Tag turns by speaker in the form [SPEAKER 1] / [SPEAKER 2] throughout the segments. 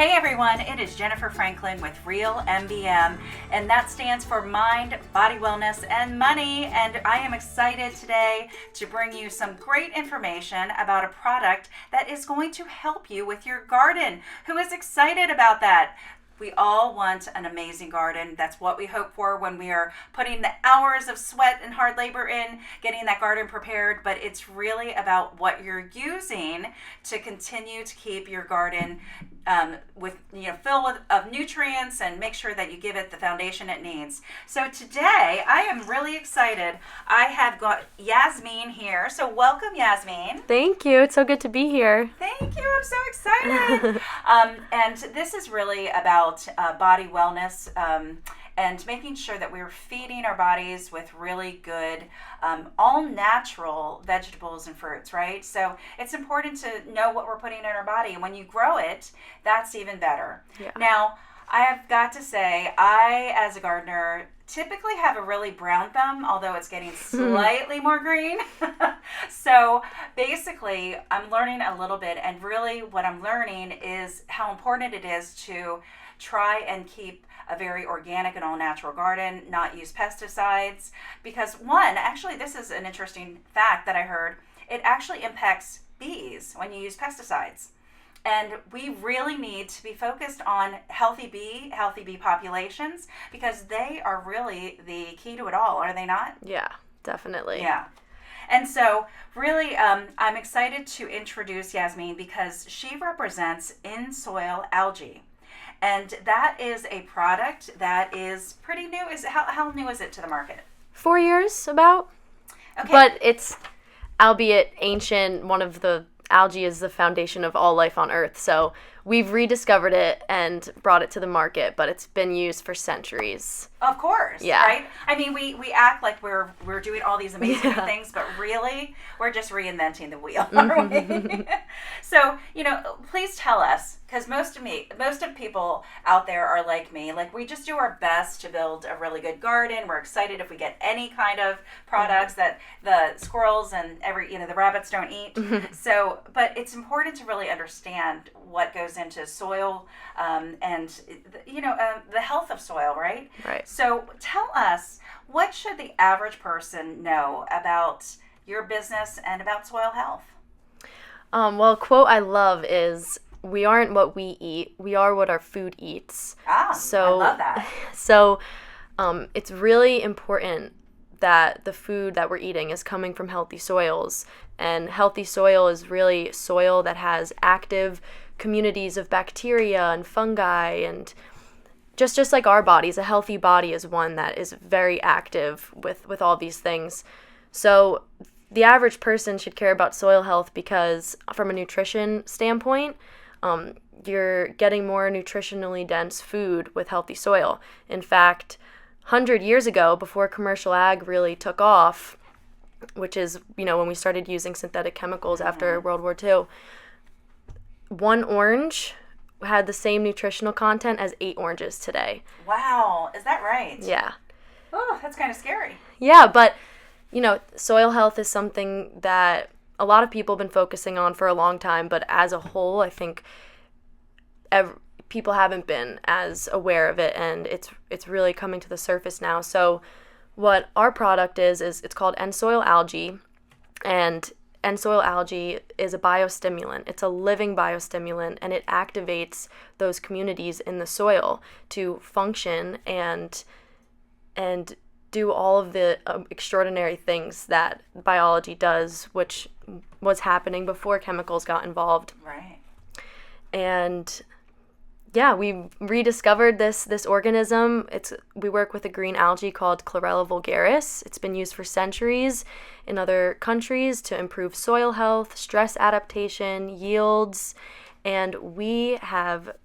[SPEAKER 1] Hey everyone, it is Jennifer Franklin with Real MBM, and that stands for Mind, Body Wellness, and Money. And I am excited today to bring you some great information about a product that is going to help you with your garden. Who is excited about that? We all want an amazing garden. That's what we hope for when we are putting the hours of sweat and hard labor in getting that garden prepared. But it's really about what you're using to continue to keep your garden filled of nutrients and make sure that you give it the foundation it needs. So today I am really excited. I have got Yazmeen here. So welcome, Yazmeen.
[SPEAKER 2] Thank you. It's so good to be here.
[SPEAKER 1] Thank you. I'm so excited. And this is really about body wellness and making sure that we're feeding our bodies with really good, all natural vegetables and fruits, right? So it's important to know what we're putting in our body. And when you grow it, that's even better. Yeah. Now, I have got to say, I, as a gardener, typically have a really brown thumb, although it's getting slightly more green. So basically, I'm learning a little bit, and really what I'm learning is how important it is to try and keep a very organic and all-natural garden, not use pesticides, because actually this is an interesting fact that I heard, it actually impacts bees when you use pesticides. And we really need to be focused on healthy bee populations, because they are really the key to it all, are they not?
[SPEAKER 2] Yeah, definitely.
[SPEAKER 1] Yeah. And so really, I'm excited to introduce Yazmeen because she represents EnSoil Algae. And that is a product that is pretty new. How new is it to the market?
[SPEAKER 2] 4 years about. Okay. But it's, albeit ancient, one of the algae is the foundation of all life on Earth. So we've rediscovered it and brought it to the market, but it's been used for centuries.
[SPEAKER 1] Of course, yeah. Right? I mean, we act like we're doing all these amazing things, but really, we're just reinventing the wheel, aren't we? So, please tell us, because most of people out there are like me. Like, we just do our best to build a really good garden. We're excited if we get any kind of products that the squirrels and the rabbits don't eat. So, but it's important to really understand what goes into soil and the health of soil, right?
[SPEAKER 2] Right.
[SPEAKER 1] So tell us, what should the average person know about your business and about soil health?
[SPEAKER 2] Well, a quote I love is, "We aren't what we eat, we are what our food eats."
[SPEAKER 1] I love that.
[SPEAKER 2] So it's really important that the food that we're eating is coming from healthy soils. And healthy soil is really soil that has active communities of bacteria and fungi, and just like our bodies, a healthy body is one that is very active with all these things. So the average person should care about soil health because from a nutrition standpoint, you're getting more nutritionally dense food with healthy soil. In fact, 100 years ago, before commercial ag really took off, which is, when we started using synthetic chemicals after World War II, one orange had the same nutritional content as 8 oranges today.
[SPEAKER 1] Wow, is that right?
[SPEAKER 2] Yeah.
[SPEAKER 1] Oh, that's kind of scary.
[SPEAKER 2] Yeah, but, soil health is something that a lot of people have been focusing on for a long time, but as a whole, I think people haven't been as aware of it, and it's really coming to the surface now. So what our product is it's called EnSoil Algae, and EnSoil Algae is a biostimulant. It's a living biostimulant, and it activates those communities in the soil to function and do all of the extraordinary things that biology does, which was happening before chemicals got involved.
[SPEAKER 1] Right.
[SPEAKER 2] And yeah, we rediscovered this organism. We work with a green algae called Chlorella vulgaris. It's been used for centuries in other countries to improve soil health, stress adaptation, yields, and we have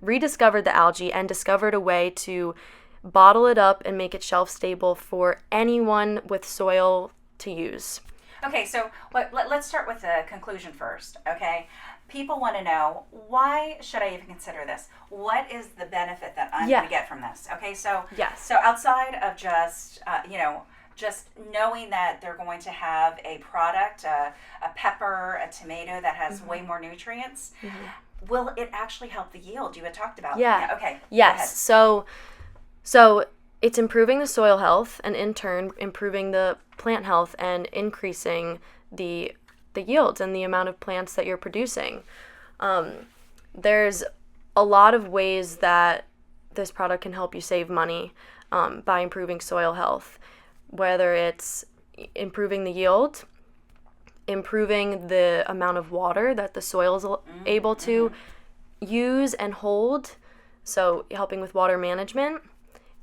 [SPEAKER 2] rediscovered the algae and discovered a way to bottle it up and make it shelf stable for anyone with soil to use.
[SPEAKER 1] Okay, so let's start with the conclusion first, okay? People want to know, why should I even consider this? What is the benefit that I'm going to get from this? Okay, so
[SPEAKER 2] yes.
[SPEAKER 1] So outside of just just knowing that they're going to have a product, a pepper, a tomato that has way more nutrients, will it actually help the yield you had talked about?
[SPEAKER 2] Yeah.
[SPEAKER 1] Okay.
[SPEAKER 2] Yes. So it's improving the soil health, and in turn improving the plant health and increasing the yields and the amount of plants that you're producing. There's a lot of ways that this product can help you save money by improving soil health, whether it's improving the yield, improving the amount of water that the soil is able to use and hold, so helping with water management.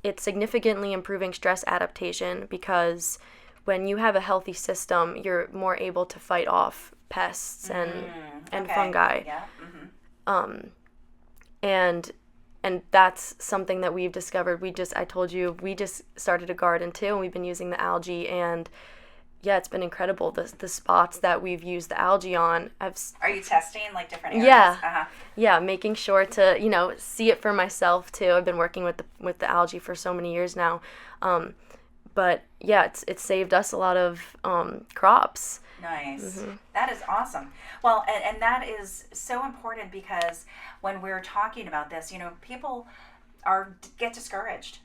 [SPEAKER 2] It's significantly improving stress adaptation, because when you have a healthy system, you're more able to fight off pests and fungi.
[SPEAKER 1] Yeah.
[SPEAKER 2] And that's something that we've discovered. I told you, we just started a garden too, and we've been using the algae, and yeah, it's been incredible. The spots that we've used the algae on,
[SPEAKER 1] Are you testing like different areas?
[SPEAKER 2] Yeah, yeah, making sure to see it for myself too. I've been working with the algae for so many years now, but yeah, it's saved us a lot of crops.
[SPEAKER 1] Nice. That is awesome. Well, and that is so important, because when we're talking about this, people get discouraged.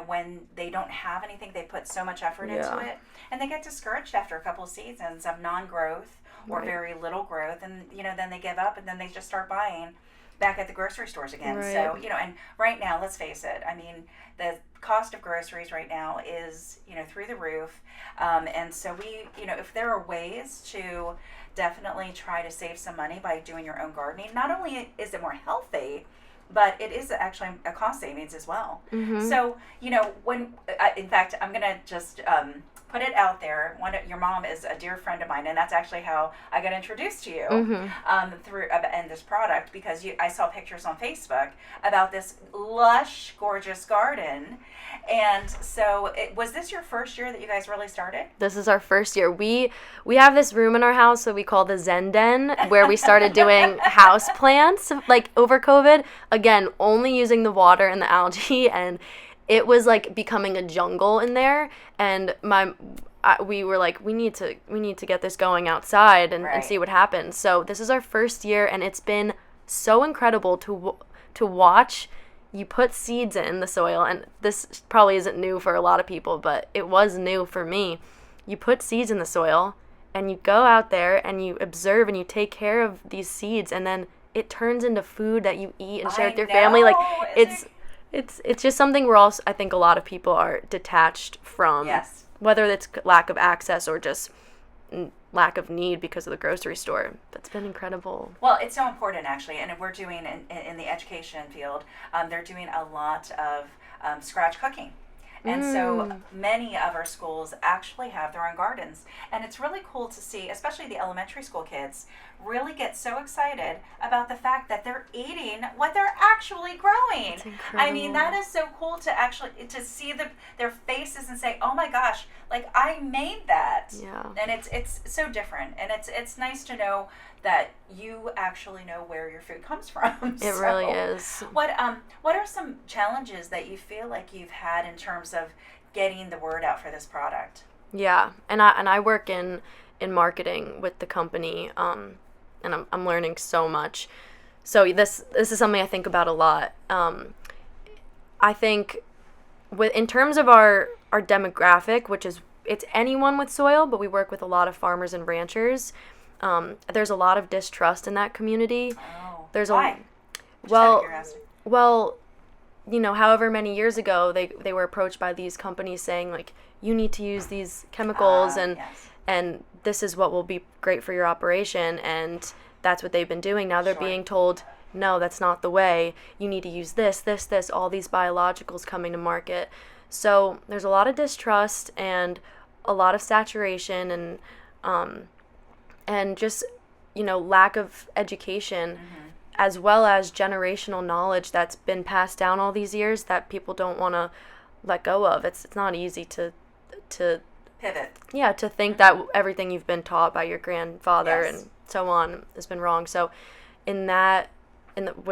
[SPEAKER 1] When they don't have anything, they put so much effort into it, and they get discouraged after a couple of seasons of non-growth or very little growth, and then they give up, and then they just start buying back at the grocery stores again.
[SPEAKER 2] Right.
[SPEAKER 1] So and right now, let's face it, I mean, the cost of groceries right now is through the roof, and so we if there are ways to definitely try to save some money by doing your own gardening, not only is it more healthy, but it is actually a cost savings as well. So, when, in fact, I'm going to just put it out there. Your mom is a dear friend of mine, and that's actually how I got introduced to you through and this product, because I saw pictures on Facebook about this lush, gorgeous garden. And so, was this your first year that you guys really started?
[SPEAKER 2] This is our first year. We have this room in our house that we call the Zen Den, where we started doing house plants like over COVID. Again, only using the water and the algae, and it was like becoming a jungle in there. And we were like, we need to get this going outside and see what happens. So this is our first year, and it's been so incredible to watch. You put seeds in the soil, and this probably isn't new for a lot of people, but it was new for me. You put seeds in the soil, and you go out there and you observe and you take care of these seeds, and then it turns into food that you eat and share with your family. Like it's just something we're all, I think a lot of people are detached from.
[SPEAKER 1] Yes.
[SPEAKER 2] Whether it's lack of access or just lack of need because of the grocery store. That's been incredible.
[SPEAKER 1] Well, it's so important, actually, and we're doing in the education field, they're doing a lot of scratch cooking. And so many of our schools actually have their own gardens. And it's really cool to see, especially the elementary school kids, really get so excited about the fact that they're eating what they're actually growing. I mean, that is so cool to see their faces and say, oh my gosh, like I made that.
[SPEAKER 2] Yeah.
[SPEAKER 1] And it's so different. And it's nice to know that you actually know where your food comes from.
[SPEAKER 2] It really is.
[SPEAKER 1] What are some challenges that you feel like you've had in terms of getting the word out for this product?
[SPEAKER 2] Yeah, and I work in marketing with the company, and I'm learning so much. So this is something I think about a lot. I think in terms of our demographic, which is it's anyone with soil, but we work with a lot of farmers and ranchers. There's a lot of distrust in that community.
[SPEAKER 1] Oh,
[SPEAKER 2] there's
[SPEAKER 1] why?
[SPEAKER 2] Well, however many years ago they were approached by these companies saying like, you need to use these chemicals and this is what will be great for your operation, and that's what they've been doing. Now they're being told, no, that's not the way. You need to use this, all these biologicals coming to market. So there's a lot of distrust and a lot of saturation and just, lack of education, as well as generational knowledge that's been passed down all these years that people don't want to let go of. It's not easy to
[SPEAKER 1] pivot.
[SPEAKER 2] Yeah, to think that everything you've been taught by your grandfather and so on has been wrong. So with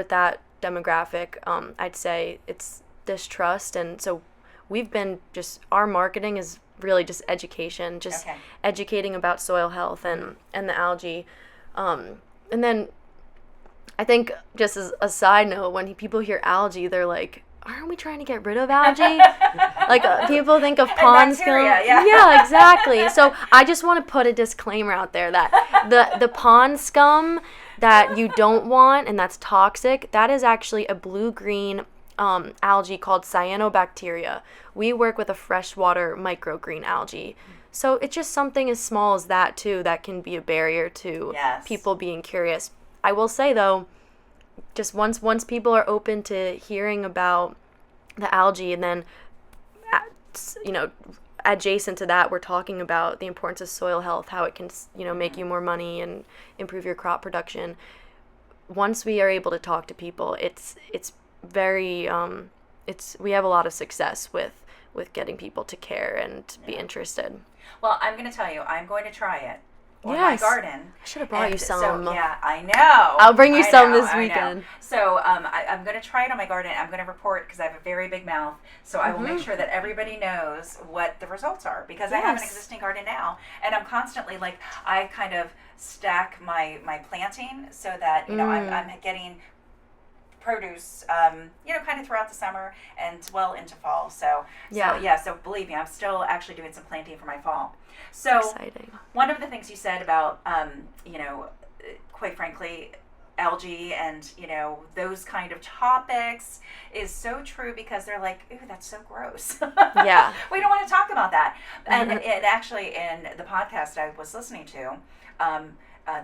[SPEAKER 2] that demographic, I'd say it's distrust. And so we've been our marketing is really just education, educating about soil health and the algae. And then I think, just as a side note, when people hear algae, they're like, aren't we trying to get rid of algae? Like, people think of pond scum. Yeah, exactly. So I just want to put a disclaimer out there that the pond scum that you don't want and that's toxic, that is actually a blue-green algae called cyanobacteria. We work with a freshwater microgreen algae. So it's just something as small as that, too, that can be a barrier to people being curious. I will say, though, just once people are open to hearing about the algae, and then, adjacent to that, we're talking about the importance of soil health, how it can, make you more money and improve your crop production. Once we are able to talk to people, it's very, we have a lot of success with getting people to care and be interested.
[SPEAKER 1] Well, I'm going to tell you, I'm going to try it. My garden.
[SPEAKER 2] I should have brought you some.
[SPEAKER 1] So, yeah, I know.
[SPEAKER 2] I'll bring you some this weekend.
[SPEAKER 1] So I'm going to try it on my garden. I'm going to report because I have a very big mouth. So I will make sure that everybody knows what the results are, because I have an existing garden now, and I'm constantly I kind of stack my planting so that I'm getting produce, kind of throughout the summer and well into fall. So believe me, I'm still actually doing some planting for my fall. So
[SPEAKER 2] exciting.
[SPEAKER 1] One of the things you said about, quite frankly, algae and, those kind of topics is so true, because they're like, ooh, that's so gross.
[SPEAKER 2] Yeah. We
[SPEAKER 1] don't want to talk about that. And actually in the podcast I was listening to,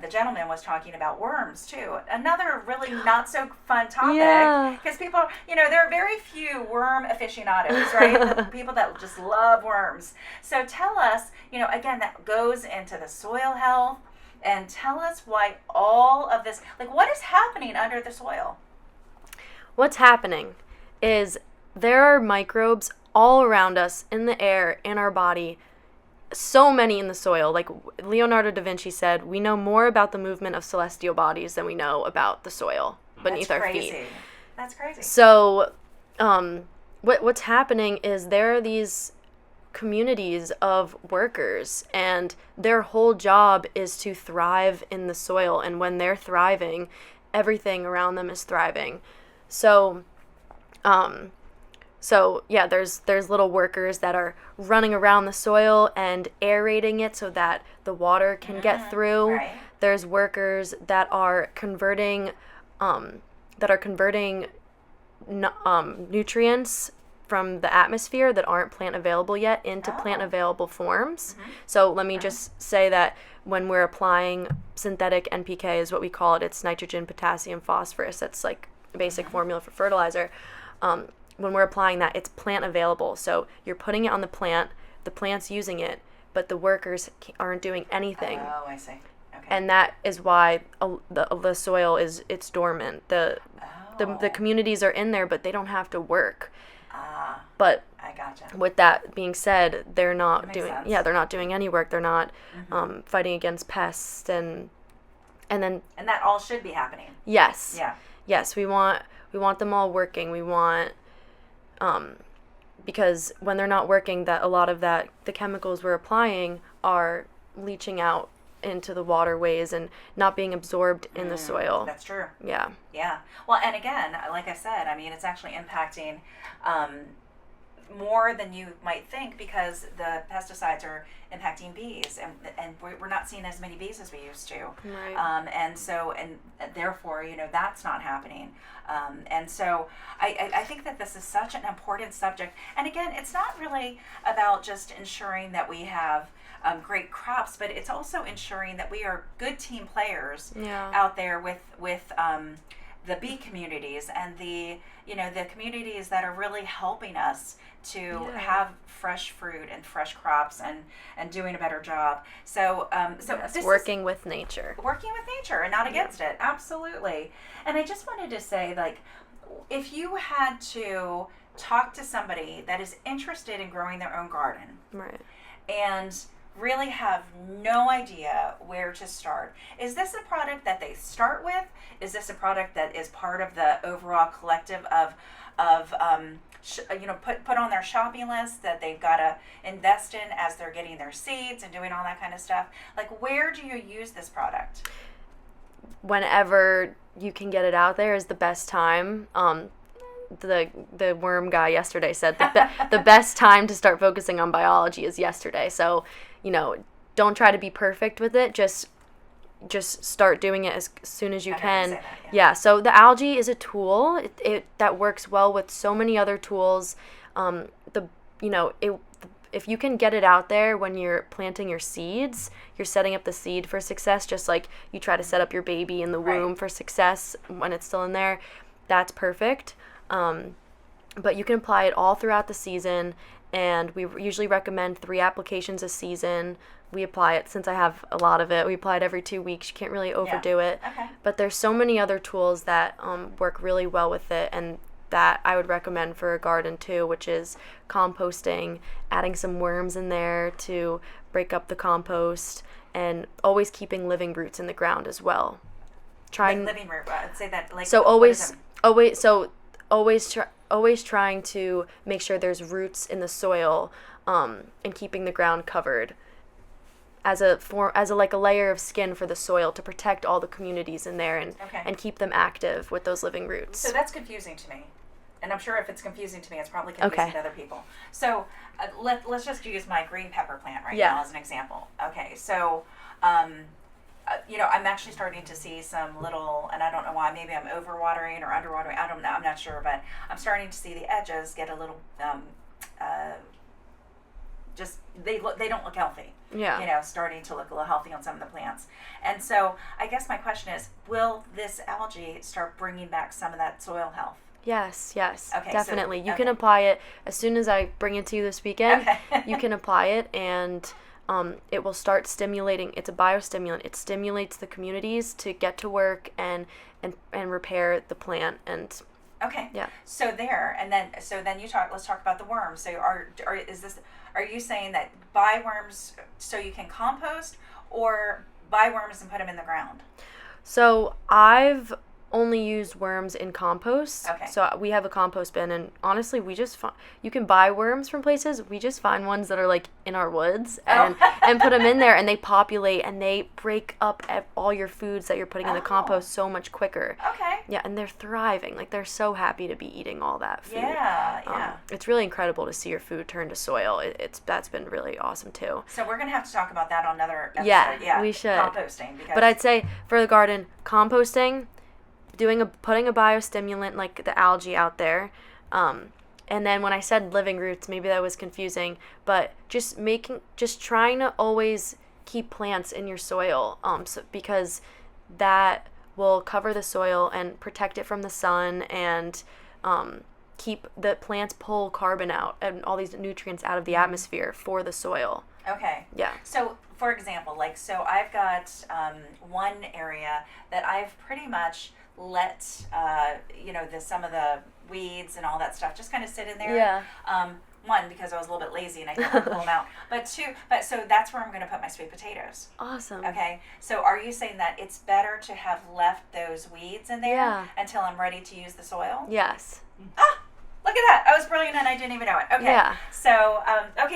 [SPEAKER 1] the gentleman was talking about worms too. Another really not so fun topic, because people, there are very few worm aficionados, right? The people that just love worms. So tell us, again, that goes into the soil health, and tell us why all of this, what is happening under the soil?
[SPEAKER 2] What's happening is there are microbes all around us, in the air, in our body. So many in the soil. Like Leonardo da Vinci said, we know more about the movement of celestial bodies than we know about the soil beneath our feet.
[SPEAKER 1] That's crazy.
[SPEAKER 2] So what's happening is there are these communities of workers, and their whole job is to thrive in the soil, and when they're thriving, everything around them is thriving. So there's little workers that are running around the soil and aerating it so that the water can get through.
[SPEAKER 1] Right.
[SPEAKER 2] There's workers that are converting nutrients from the atmosphere that aren't plant available yet into plant available forms. So let me just say that when we're applying synthetic NPK, is what we call it. It's nitrogen, potassium, phosphorus. That's like a basic formula for fertilizer. When we're applying that, it's plant available. So you're putting it on the plant's using it, but the workers aren't doing anything.
[SPEAKER 1] Oh, I see. Okay.
[SPEAKER 2] And that is why the soil it's dormant. The communities are in there, but they don't have to work. But
[SPEAKER 1] I gotcha.
[SPEAKER 2] With that being said, they're not doing
[SPEAKER 1] sense.
[SPEAKER 2] they're not doing any work. They're not fighting against pests and
[SPEAKER 1] that all should be happening.
[SPEAKER 2] Yes.
[SPEAKER 1] Yeah.
[SPEAKER 2] Yes, we want them all working. We want because when they're not working, that a lot of the chemicals we're applying are leaching out into the waterways and not being absorbed in the soil.
[SPEAKER 1] That's true.
[SPEAKER 2] Yeah.
[SPEAKER 1] Yeah. Well, and again, like I said, I mean, it's actually impacting more than you might think, because the pesticides are impacting bees, and we're not seeing as many bees as we used to.
[SPEAKER 2] Right.
[SPEAKER 1] And therefore, that's not happening. And so I think that this is such an important subject. And again, it's not really about just ensuring that we have great crops, but it's also ensuring that we are good team players out there with the bee communities and the communities that are really helping us to have fresh fruit and fresh crops and doing a better job. So this
[SPEAKER 2] working with nature
[SPEAKER 1] and not against it. Absolutely. And I just wanted to say, if you had to talk to somebody that is interested in growing their own garden,
[SPEAKER 2] right,
[SPEAKER 1] and really have no idea where to start, is this a product that they start with? Is this a product that is part of the overall collective of put on their shopping list that they've got to invest in as they're getting their seeds and doing all that kind of stuff? Where do you use this product?
[SPEAKER 2] Whenever you can get it out there is the best time. The worm guy yesterday said the best time to start focusing on biology is yesterday. So, don't try to be perfect with it. Just start doing it as soon as you can.
[SPEAKER 1] Say that, yeah.
[SPEAKER 2] So the algae is a tool that works well with so many other tools. If you can get it out there when you're planting your seeds, you're setting up the seed for success, just like you try to set up your baby in the womb for success when it's still in there. That's perfect. But you can apply it all throughout the season, and we usually recommend 3 applications a season. We apply it, since I have a lot of it, we apply it every 2 weeks. You can't really overdo it.
[SPEAKER 1] Okay.
[SPEAKER 2] But there's so many other tools that work really well with it, and that I would recommend for a garden too, which is composting, adding some worms in there to break up the compost, and always keeping living roots in the ground as well.
[SPEAKER 1] Living root, I'd say that. Like,
[SPEAKER 2] So always trying to make sure there's roots in the soil, and keeping the ground covered as a layer of skin for the soil to protect all the communities in there and keep them active with those living roots.
[SPEAKER 1] So that's confusing to me. And I'm sure if it's confusing to me, it's probably confusing to other people. So let's just use my green pepper plant now as an example. Okay, so I'm actually starting to see some little, and I don't know why, maybe I'm overwatering or underwatering, I don't know, I'm not sure, but I'm starting to see the edges get a little, they don't look healthy.
[SPEAKER 2] Yeah.
[SPEAKER 1] Starting to look a little healthy on some of the plants. And so I guess my question is, will this algae start bringing back some of that soil health?
[SPEAKER 2] Yes,
[SPEAKER 1] Okay,
[SPEAKER 2] definitely. You can apply it as soon as I bring it to you this weekend.
[SPEAKER 1] Okay.
[SPEAKER 2] You can apply it, and it will start stimulating. It's a biostimulant. It stimulates the communities to get to work and repair the plant. And
[SPEAKER 1] okay.
[SPEAKER 2] Yeah.
[SPEAKER 1] So then let's talk about the worms. So are you saying that buy worms so you can compost, or buy worms and put them in the ground?
[SPEAKER 2] So I've only used worms in compost.
[SPEAKER 1] Okay.
[SPEAKER 2] So we have a compost bin, and honestly, you can buy worms from places. We just find ones that are like in our woods and put them in there, and they populate and they break up all your foods that you're putting in the compost so much quicker.
[SPEAKER 1] Okay.
[SPEAKER 2] Yeah, and they're thriving. Like, they're so happy to be eating all that food.
[SPEAKER 1] Yeah.
[SPEAKER 2] It's really incredible to see your food turn to soil. That's been really awesome too.
[SPEAKER 1] So we're gonna have to talk about that on another episode.
[SPEAKER 2] Yeah, we should.
[SPEAKER 1] Composting. Because
[SPEAKER 2] But I'd say for the garden, composting, putting a biostimulant like the algae out there, and then when I said living roots, maybe that was confusing, but just trying to always keep plants in your soil, because that will cover the soil and protect it from the sun, and keep the plants pull carbon out and all these nutrients out of the atmosphere for the soil.
[SPEAKER 1] Okay.
[SPEAKER 2] Yeah.
[SPEAKER 1] So, for example, so I've got one area that I've pretty much let some of the weeds and all that stuff just kind of sit in there.
[SPEAKER 2] Yeah.
[SPEAKER 1] One, because I was a little bit lazy and I didn't pull them out. But so that's where I'm going to put my sweet potatoes.
[SPEAKER 2] Awesome.
[SPEAKER 1] Okay. So are you saying that it's better to have left those weeds in there until I'm ready to use the soil?
[SPEAKER 2] Yes.
[SPEAKER 1] Look at that. I was brilliant and I didn't even know it. Okay.
[SPEAKER 2] Yeah.
[SPEAKER 1] So,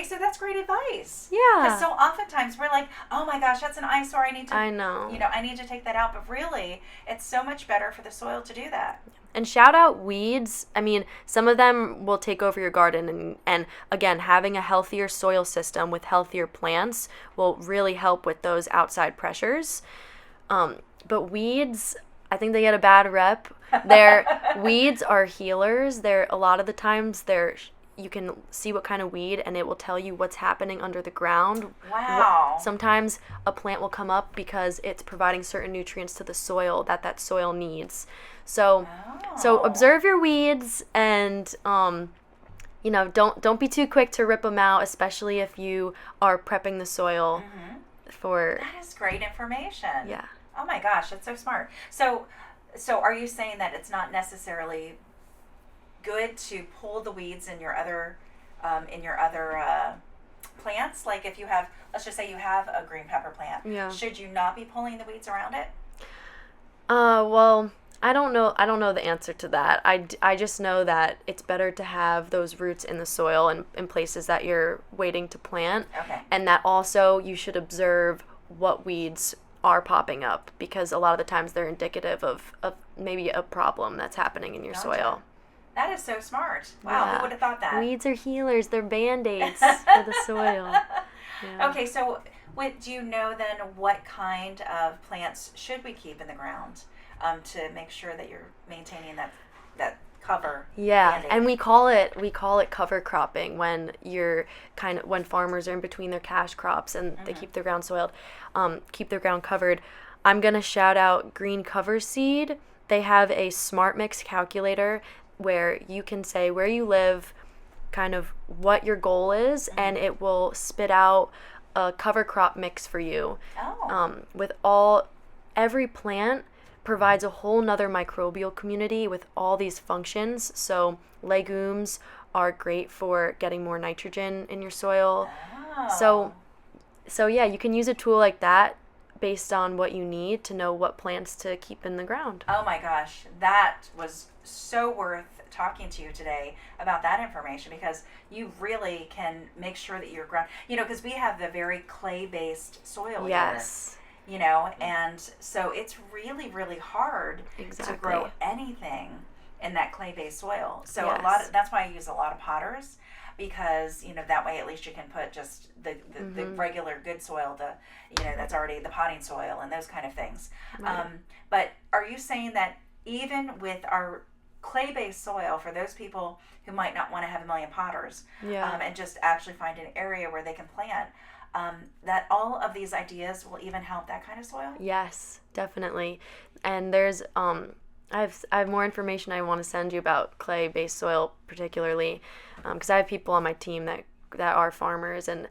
[SPEAKER 1] so that's great advice.
[SPEAKER 2] Yeah.
[SPEAKER 1] Because so oftentimes we're like, oh my gosh, that's an eyesore.
[SPEAKER 2] I know.
[SPEAKER 1] I need to take that out. But really, it's so much better for the soil to do that.
[SPEAKER 2] And shout out weeds. I mean, some of them will take over your garden. And again, having a healthier soil system with healthier plants will really help with those outside pressures. But weeds, I think they get a bad rep. Weeds are healers. A lot of the times you can see what kind of weed, and it will tell you what's happening under the ground.
[SPEAKER 1] Wow.
[SPEAKER 2] Sometimes a plant will come up because it's providing certain nutrients to the soil that soil needs. So observe your weeds, and don't be too quick to rip them out, especially if you are prepping the soil for.
[SPEAKER 1] That is great information.
[SPEAKER 2] Yeah.
[SPEAKER 1] Oh my gosh, that's so smart. So are you saying that it's not necessarily good to pull the weeds in your other plants? Like if you have, let's just say you have a green pepper plant, should you not be pulling the weeds around it?
[SPEAKER 2] Well, I don't know the answer to that. I just know that it's better to have those roots in the soil and in places that you're waiting to plant.
[SPEAKER 1] Okay.
[SPEAKER 2] And that also you should observe what weeds are popping up, because a lot of the times they're indicative of maybe a problem that's happening in your soil.
[SPEAKER 1] That is so smart. Wow, who would have thought that?
[SPEAKER 2] Weeds are healers. They're Band-Aids for the soil. Yeah.
[SPEAKER 1] Okay, so do you know then what kind of plants should we keep in the ground to make sure that you're maintaining that cover?
[SPEAKER 2] Yeah,
[SPEAKER 1] Band-Aid?
[SPEAKER 2] and we call it cover cropping when when farmers are in between their cash crops and they keep their ground soiled, keep their ground covered. I'm gonna shout out Green Cover Seed. They have a smart mix calculator where you can say where you live, kind of what your goal is, and it will spit out a cover crop mix for you. Every plant provides a whole nother microbial community with all these functions. So legumes are great for getting more nitrogen in your soil. So yeah, you can use a tool like that based on what you need to know what plants to keep in the ground.
[SPEAKER 1] Oh my gosh, that was so worth talking to you today about that information, because you really can make sure that your ground, because we have the very clay-based soil here, and so it's really, really hard to grow anything in that clay-based soil. So that's why I use a lot of potters, because that way at least you can put just the regular good soil, that's already the potting soil and those kind of things. Right. But are you saying that even with our clay-based soil, for those people who might not want to have a million potters, and just actually find an area where they can plant, that all of these ideas will even help that kind of soil? Yes,
[SPEAKER 2] definitely. And there's I have more information I want to send you about clay-based soil particularly, because I have people on my team that are farmers, and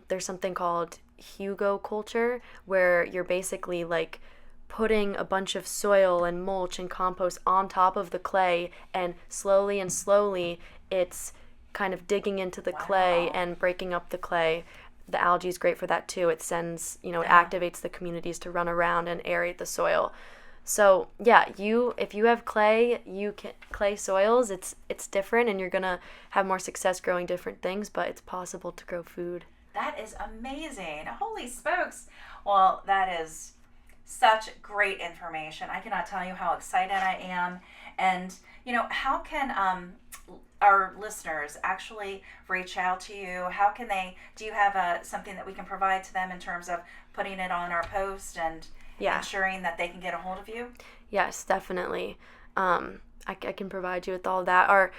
[SPEAKER 2] there's something called hugelkultur, where you're basically like putting a bunch of soil and mulch and compost on top of the clay, and slowly it's kind of digging into the clay and breaking up the clay. The algae is great for that too. It sends, it activates the communities to run around and aerate the soil. So yeah, if you have clay soils, it's different, and you're gonna have more success growing different things, but it's possible to grow food.
[SPEAKER 1] That is amazing. Holy smokes. Well, that is such great information. I cannot tell you how excited I am. And, how can our listeners actually reach out to you? How can do you have something that we can provide to them in terms of putting it on our post and ensuring that they can get a hold of you?
[SPEAKER 2] Yes, definitely. I can provide you with all that. Our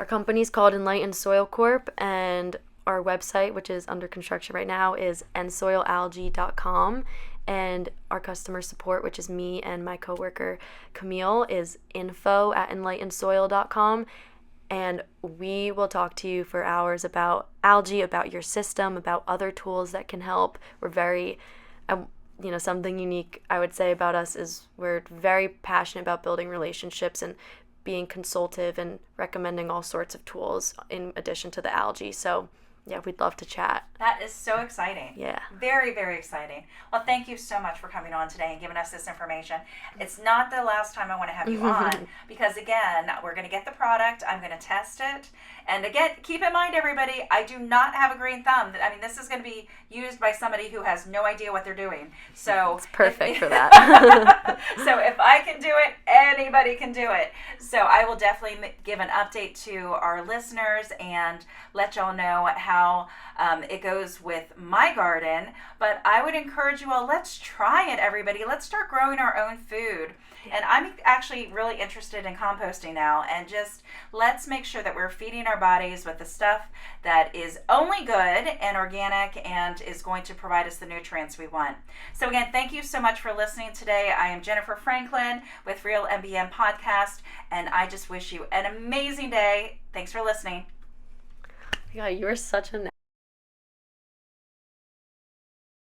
[SPEAKER 2] company's called EnSoil Corp, and our website, which is under construction right now, is EnSoilAlgae.com. And our customer support, which is me and my coworker Camille, is info@enlightenedsoil.com. And we will talk to you for hours about algae, about your system, about other tools that can help. We're very, something unique I would say about us is we're very passionate about building relationships and being consultative and recommending all sorts of tools in addition to the algae. So yeah, we'd love to chat.
[SPEAKER 1] That is so exciting.
[SPEAKER 2] Yeah.
[SPEAKER 1] Very, very exciting. Well, thank you so much for coming on today and giving us this information. It's not the last time I want to have you on, because again, we're going to get the product. I'm going to test it. And again, keep in mind, everybody, I do not have a green thumb. I mean, this is going to be used by somebody who has no idea what they're doing. So
[SPEAKER 2] it's perfect for that.
[SPEAKER 1] So if I can do it, anybody can do it. So I will definitely give an update to our listeners and let y'all know how it goes with my garden. But I would encourage you all, let's try it, everybody. Let's start growing our own food. And I'm actually really interested in composting now, and just let's make sure that we're feeding our bodies with the stuff that is only good and organic and is going to provide us the nutrients we want. So again, thank you so much for listening today. I am Jennifer Franklin with Real MBM Podcast, and I just wish you an amazing day. Thanks for listening.
[SPEAKER 2] Yeah, you are such a